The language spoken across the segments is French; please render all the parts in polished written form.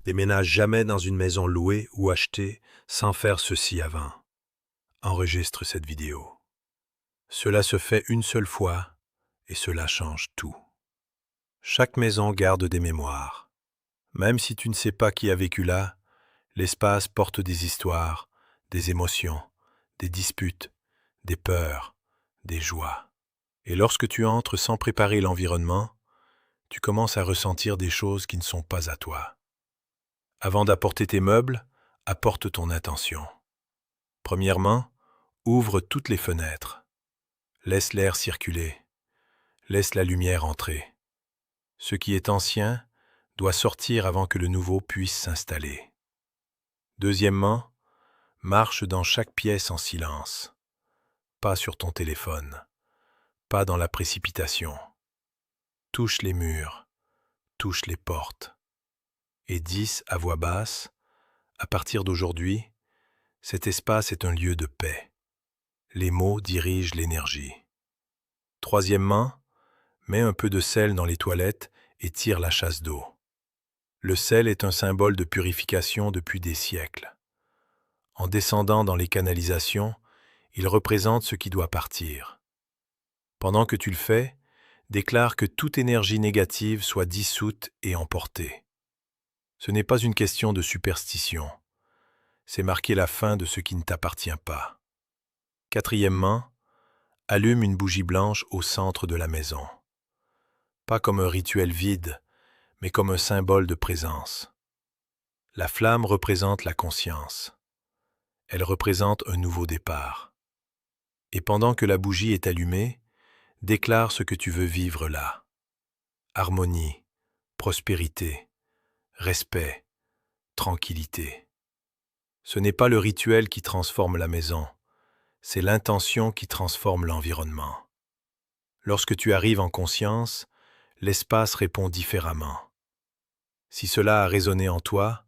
Déménage jamais dans une maison louée ou achetée sans faire ceci avant. Enregistre cette vidéo. Cela se fait une seule fois et cela change tout. Chaque maison garde des mémoires. Même si tu ne sais pas qui a vécu là, l'espace porte des histoires, des émotions, des disputes, des peurs, des joies. Et lorsque tu entres sans préparer l'environnement, tu commences à ressentir des choses qui ne sont pas à toi. Avant d'apporter tes meubles, apporte ton intention. Premièrement, ouvre toutes les fenêtres. Laisse l'air circuler. Laisse la lumière entrer. Ce qui est ancien doit sortir avant que le nouveau puisse s'installer. Deuxièmement, marche dans chaque pièce en silence. Pas sur ton téléphone. Pas dans la précipitation. Touche les murs. Touche les portes. Et dis à voix basse, à partir d'aujourd'hui, cet espace est un lieu de paix. Les mots dirigent l'énergie. Troisièmement, mets un peu de sel dans les toilettes et tire la chasse d'eau. Le sel est un symbole de purification depuis des siècles. En descendant dans les canalisations, il représente ce qui doit partir. Pendant que tu le fais, déclare que toute énergie négative soit dissoute et emportée. Ce n'est pas une question de superstition. C'est marquer la fin de ce qui ne t'appartient pas. Quatrièmement, allume une bougie blanche au centre de la maison. Pas comme un rituel vide, mais comme un symbole de présence. La flamme représente la conscience. Elle représente un nouveau départ. Et pendant que la bougie est allumée, déclare ce que tu veux vivre là. Harmonie, prospérité, respect, tranquillité. Ce n'est pas le rituel qui transforme la maison, c'est l'intention qui transforme l'environnement. Lorsque tu arrives en conscience, l'espace répond différemment. Si cela a résonné en toi,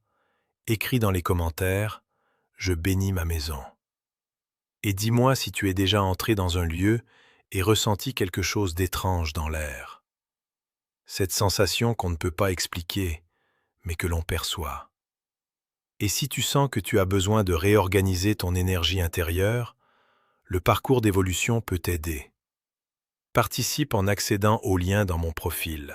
écris dans les commentaires « Je bénis ma maison ». Et dis-moi si tu es déjà entré dans un lieu et ressenti quelque chose d'étrange dans l'air. Cette sensation qu'on ne peut pas expliquer, mais que l'on perçoit. Et si tu sens que tu as besoin de réorganiser ton énergie intérieure, le parcours d'évolution peut t'aider. Participe en accédant au lien dans mon profil.